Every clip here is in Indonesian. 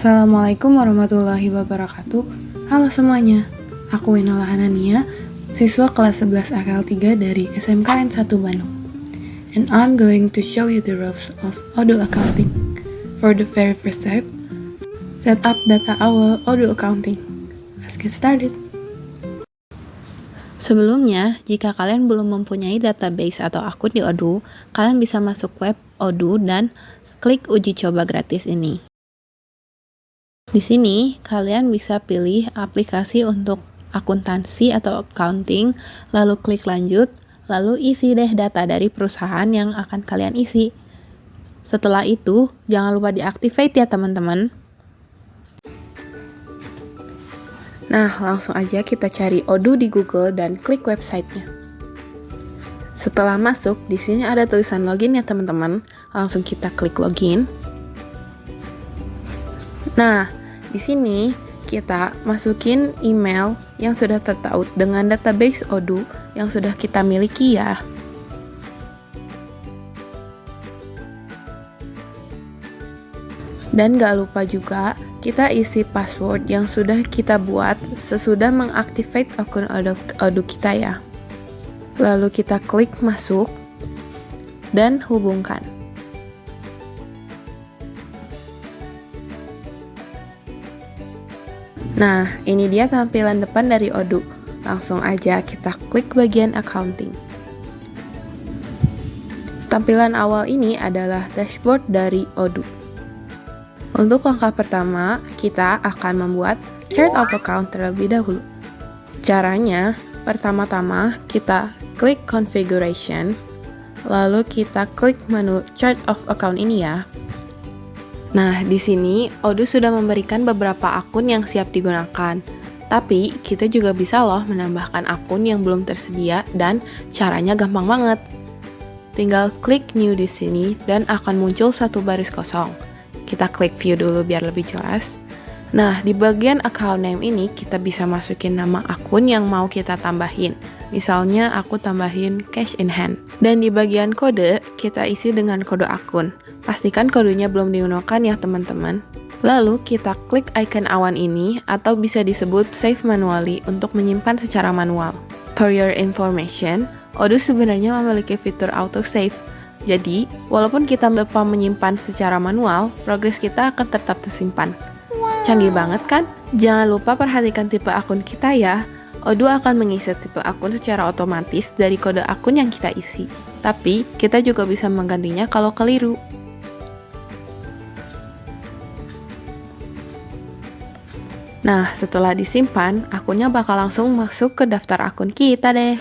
Assalamualaikum warahmatullahi wabarakatuh. Halo semuanya, aku Winola Hanania, siswa kelas 11 AKL 3 dari SMKN 1 Bandung. And I'm going to show you the ropes of Odoo accounting. For the very first step, set up data awal Odoo accounting. Let's get started. Sebelumnya, jika kalian belum mempunyai database atau akun di Odoo, kalian bisa masuk web Odoo dan klik uji coba gratis ini. Di sini, kalian bisa pilih aplikasi untuk akuntansi atau accounting, lalu klik lanjut, lalu isi deh data dari perusahaan yang akan kalian isi. Setelah itu, jangan lupa diactivate ya teman-teman. Nah, langsung aja kita cari Odoo di Google dan klik websitenya. Setelah masuk, di sini ada tulisan login ya teman-teman. Langsung kita klik login. Nah, di sini kita masukin email yang sudah tertaut dengan database Odoo yang sudah kita miliki ya. Dan gak lupa juga kita isi password yang sudah kita buat sesudah mengactivate akun Odoo kita ya. Lalu kita klik masuk dan hubungkan. Nah, ini dia tampilan depan dari Odoo. Langsung aja kita klik bagian accounting. Tampilan awal ini adalah dashboard dari Odoo. Untuk langkah pertama, kita akan membuat chart of account terlebih dahulu. Caranya, pertama-tama kita klik configuration, lalu kita klik menu chart of account ini ya. Nah, di sini Odoo sudah memberikan beberapa akun yang siap digunakan. Tapi, kita juga bisa loh menambahkan akun yang belum tersedia dan caranya gampang banget. Tinggal klik new di sini dan akan muncul satu baris kosong. Kita klik view dulu biar lebih jelas. Nah, di bagian account name ini kita bisa masukin nama akun yang mau kita tambahin. Misalnya aku tambahin cash in hand. Dan di bagian kode, kita isi dengan kode akun. Pastikan kodenya belum digunakan ya teman-teman. Lalu kita klik icon awan ini atau bisa disebut save manually untuk menyimpan secara manual. For your information, Odoo sebenarnya memiliki fitur auto save. Jadi, walaupun kita lupa menyimpan secara manual, progres kita akan tetap tersimpan. Canggih banget kan? Jangan lupa perhatikan tipe akun kita ya. Odoo akan mengisi tipe akun secara otomatis dari kode akun yang kita isi. Tapi, kita juga bisa menggantinya kalau keliru. Nah, setelah disimpan, akunnya bakal langsung masuk ke daftar akun kita deh.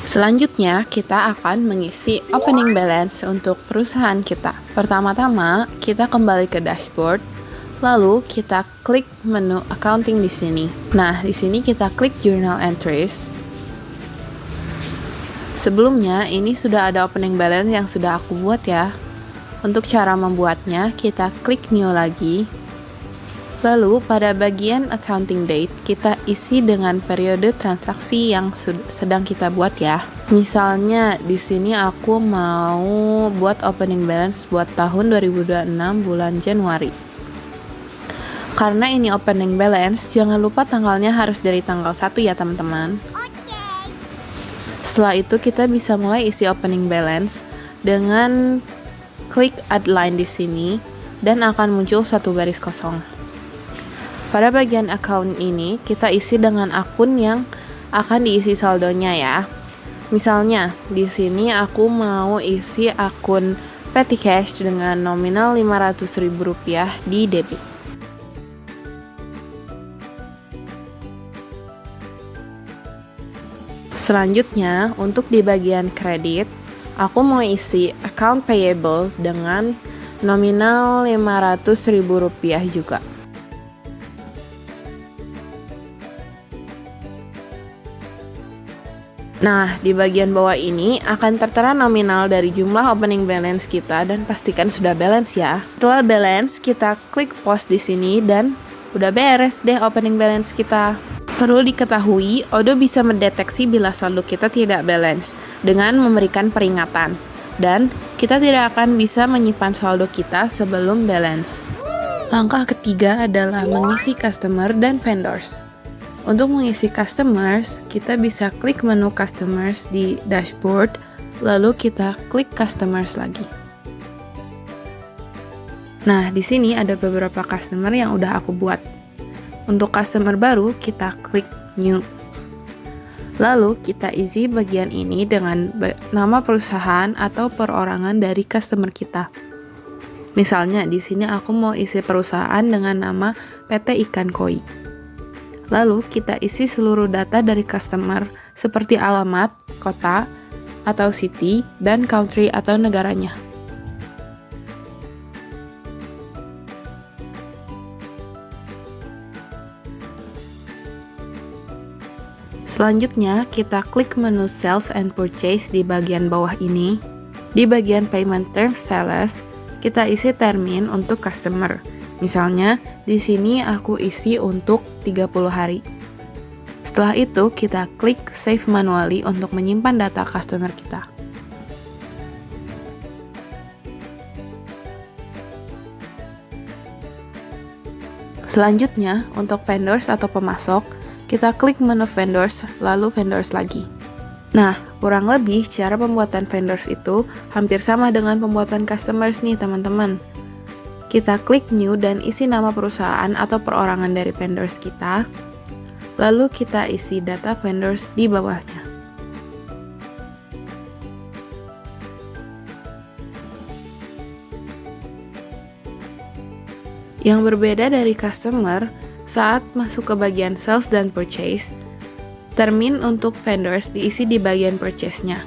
Selanjutnya, kita akan mengisi opening balance untuk perusahaan kita. Pertama-tama, kita kembali ke dashboard, lalu kita klik menu accounting di sini. Nah, di sini kita klik journal entries. Sebelumnya, ini sudah ada opening balance yang sudah aku buat ya. Untuk cara membuatnya, kita klik new lagi. Lalu, pada bagian accounting date, kita isi dengan periode transaksi yang sedang kita buat ya. Misalnya, di sini aku mau buat opening balance buat tahun 2026 bulan Januari. Karena ini opening balance, jangan lupa tanggalnya harus dari tanggal 1 ya teman-teman. Setelah itu, kita bisa mulai isi opening balance dengan klik add line di sini dan akan muncul satu baris kosong. Pada bagian account ini, kita isi dengan akun yang akan diisi saldonya ya. Misalnya, di sini aku mau isi akun petty cash dengan nominal Rp500.000 di debit. Selanjutnya, untuk di bagian kredit, aku mau isi account payable dengan nominal Rp500.000 juga. Nah, di bagian bawah ini akan tertera nominal dari jumlah opening balance kita dan pastikan sudah balance ya. Setelah balance, kita klik post di sini dan udah beres deh opening balance kita. Perlu diketahui, Odoo bisa mendeteksi bila saldo kita tidak balance dengan memberikan peringatan. Dan kita tidak akan bisa menyimpan saldo kita sebelum balance. Langkah ketiga adalah mengisi customer dan vendors. Untuk mengisi customers, kita bisa klik menu customers di dashboard, lalu kita klik customers lagi. Nah, di sini ada beberapa customer yang udah aku buat. Untuk customer baru, kita klik new. Lalu kita isi bagian ini dengan nama perusahaan atau perorangan dari customer kita. Misalnya di sini aku mau isi perusahaan dengan nama PT Ikan Koi. Lalu kita isi seluruh data dari customer seperti alamat, kota, atau city, dan country atau negaranya. Selanjutnya, kita klik menu Sales and Purchase di bagian bawah ini. Di bagian Payment Terms Sales, kita isi termin untuk customer. Misalnya, di sini aku isi untuk 30 hari. Setelah itu, kita klik Save Manually untuk menyimpan data customer kita. Selanjutnya, untuk vendors atau pemasok, kita klik menu vendors, lalu vendors lagi. Nah, kurang lebih cara pembuatan vendors itu hampir sama dengan pembuatan customers nih teman-teman. Kita klik new dan isi nama perusahaan atau perorangan dari vendors kita, lalu kita isi data vendors di bawahnya. Yang berbeda dari customer, saat masuk ke bagian sales dan purchase, termin untuk vendors diisi di bagian purchase-nya.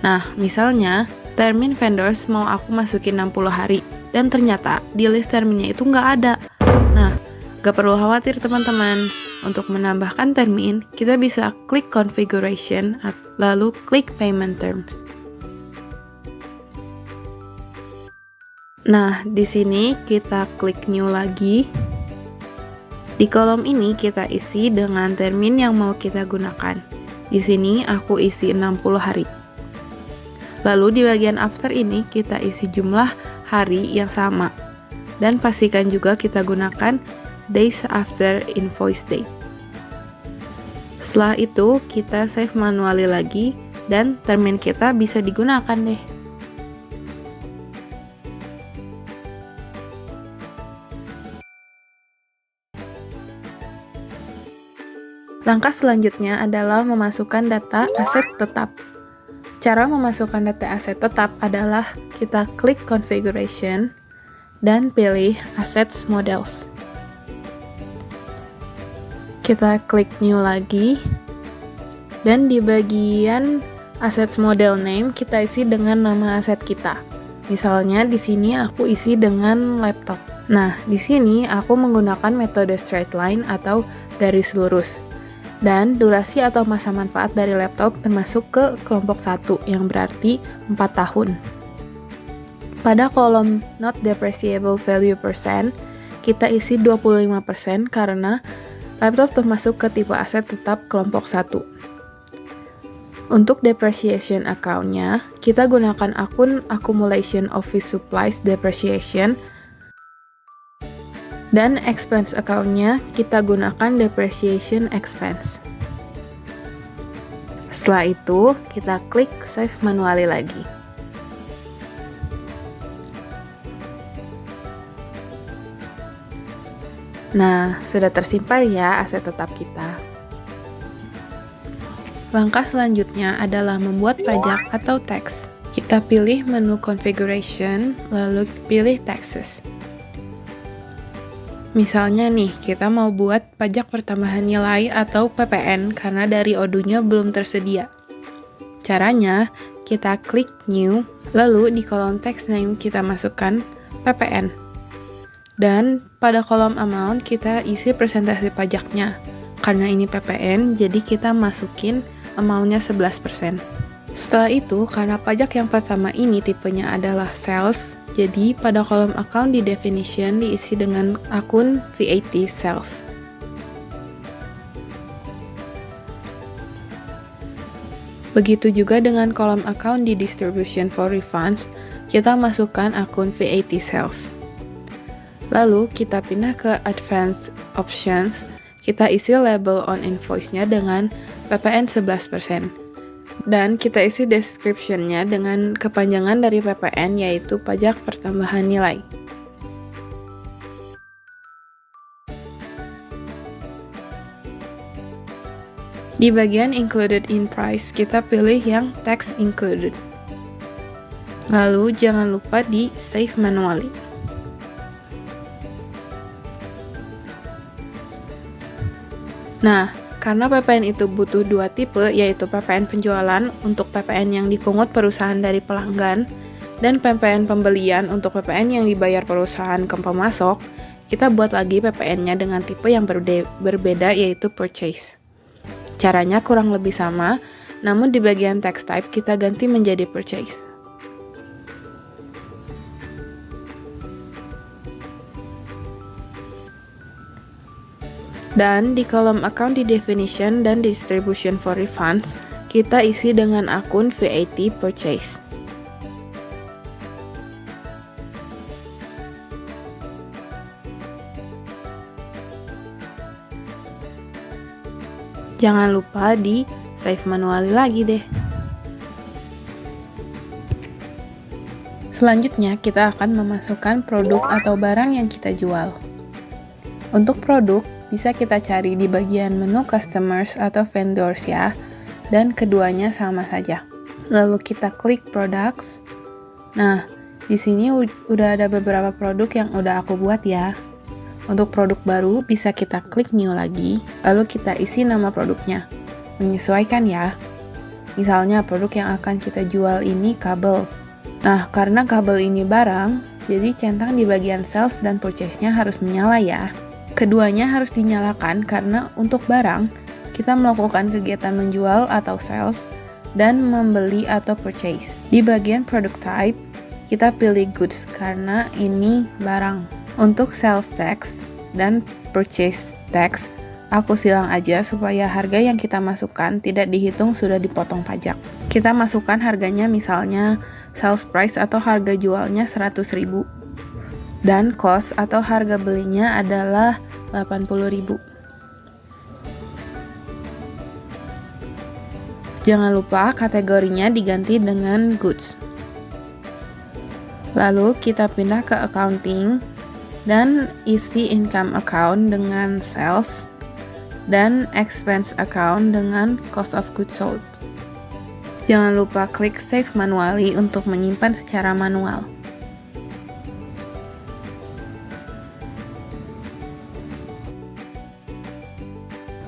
Nah, misalnya, termin vendors mau aku masukin 60 hari, dan ternyata di list terminnya itu nggak ada. Nah, nggak perlu khawatir teman-teman. Untuk menambahkan termin, kita bisa klik configuration, lalu klik payment terms. Nah, di sini kita klik new lagi. Di kolom ini kita isi dengan termin yang mau kita gunakan. Di sini aku isi 60 hari. Lalu di bagian after ini kita isi jumlah hari yang sama. Dan pastikan juga kita gunakan days after invoice date. Setelah itu kita save manually lagi dan termin kita bisa digunakan deh. Langkah selanjutnya adalah memasukkan data aset tetap. Cara memasukkan data aset tetap adalah kita klik configuration dan pilih assets models. Kita klik new lagi dan di bagian assets model name kita isi dengan nama aset kita. Misalnya di sini aku isi dengan laptop. Nah, di sini aku menggunakan metode straight line atau garis lurus. Dan durasi atau masa manfaat dari laptop termasuk ke kelompok 1 yang berarti 4 tahun. Pada kolom not depreciable value percent, kita isi 25% karena laptop termasuk ke tipe aset tetap kelompok 1. Untuk depreciation account-nya, kita gunakan akun accumulation office supplies depreciation. Dan expense account-nya kita gunakan depreciation expense. Setelah itu, kita klik save manually lagi. Nah, sudah tersimpan ya aset tetap kita. Langkah selanjutnya adalah membuat pajak atau tax. Kita pilih menu configuration, lalu pilih taxes. Misalnya nih, kita mau buat pajak pertambahan nilai atau PPN karena dari Odoo-nya belum tersedia. Caranya, kita klik new, lalu di kolom text name kita masukkan PPN. Dan pada kolom amount kita isi persentase pajaknya. Karena ini PPN, jadi kita masukin amount-nya 11%. Setelah itu, karena pajak yang pertama ini tipenya adalah sales, jadi pada kolom account di definition diisi dengan akun VAT sales. Begitu juga dengan kolom account di distribution for refunds, kita masukkan akun VAT sales. Lalu kita pindah ke Advanced Options, kita isi label on invoice-nya dengan PPN 11%. Dan kita isi description-nya dengan kepanjangan dari PPN, yaitu pajak pertambahan nilai. Di bagian included in price, kita pilih yang tax included. Lalu jangan lupa di save manually. Nah, karena PPN itu butuh dua tipe, yaitu PPN penjualan untuk PPN yang dipungut perusahaan dari pelanggan, dan PPN pembelian untuk PPN yang dibayar perusahaan ke pemasok, kita buat lagi PPN-nya dengan tipe yang berbeda, yaitu purchase. Caranya kurang lebih sama, namun di bagian tax type kita ganti menjadi purchase. Dan di kolom account di definition dan distribution for refunds, kita isi dengan akun VAT purchase. Jangan lupa di save manually lagi deh. Selanjutnya kita akan memasukkan produk atau barang yang kita jual. Untuk produk, bisa kita cari di bagian menu customers atau vendors ya, dan keduanya sama saja. Lalu kita klik products. Nah, di sini udah ada beberapa produk yang udah aku buat ya. Untuk produk baru bisa kita klik new lagi, lalu kita isi nama produknya. Menyesuaikan ya. Misalnya produk yang akan kita jual ini kabel. Nah, karena kabel ini barang, jadi centang di bagian sales dan purchase-nya harus menyala ya. Keduanya harus dinyalakan karena untuk barang, kita melakukan kegiatan menjual atau sales, dan membeli atau purchase. Di bagian product type, kita pilih goods karena ini barang. Untuk sales tax dan purchase tax, aku silang aja supaya harga yang kita masukkan tidak dihitung sudah dipotong pajak. Kita masukkan harganya misalnya sales price atau harga jualnya 100.000 dan cost atau harga belinya adalah 80.000. Jangan lupa kategorinya diganti dengan goods. Lalu kita pindah ke accounting dan isi income account dengan sales dan expense account dengan cost of goods sold. Jangan lupa klik save manually untuk menyimpan secara manual.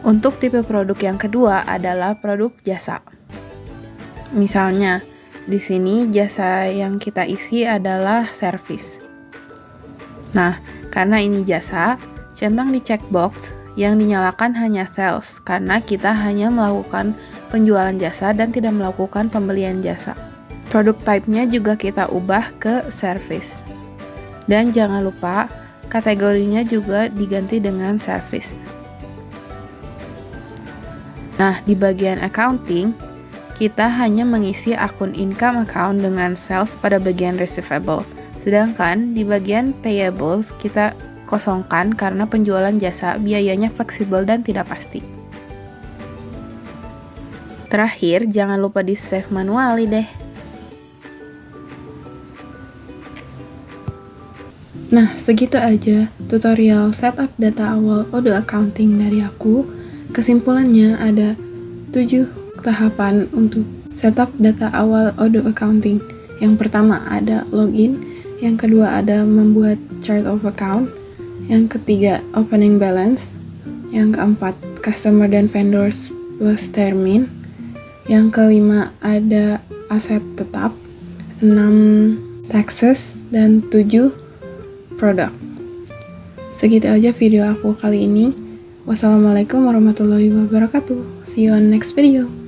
Untuk tipe produk yang kedua adalah produk jasa. Misalnya, di sini jasa yang kita isi adalah service. Nah, karena ini jasa, centang di checkbox yang dinyalakan hanya sales, karena kita hanya melakukan penjualan jasa dan tidak melakukan pembelian jasa. Produk type-nya juga kita ubah ke service. Dan jangan lupa, kategorinya juga diganti dengan service. Nah, di bagian accounting, kita hanya mengisi akun income account dengan sales pada bagian receivable. Sedangkan di bagian payables kita kosongkan karena penjualan jasa biayanya fleksibel dan tidak pasti. Terakhir, jangan lupa di save manually deh. Nah, segitu aja tutorial setup data awal Odoo Accounting dari aku. Kesimpulannya ada 7 tahapan untuk setup data awal Odoo Accounting. Yang pertama ada login, yang kedua ada membuat chart of account, yang ketiga opening balance, yang keempat customer dan vendors plus termin, yang kelima ada aset tetap, 6 taxes, dan 7 produk. Segitu aja video aku kali ini. Wassalamualaikum warahmatullahi wabarakatuh. See you on next video.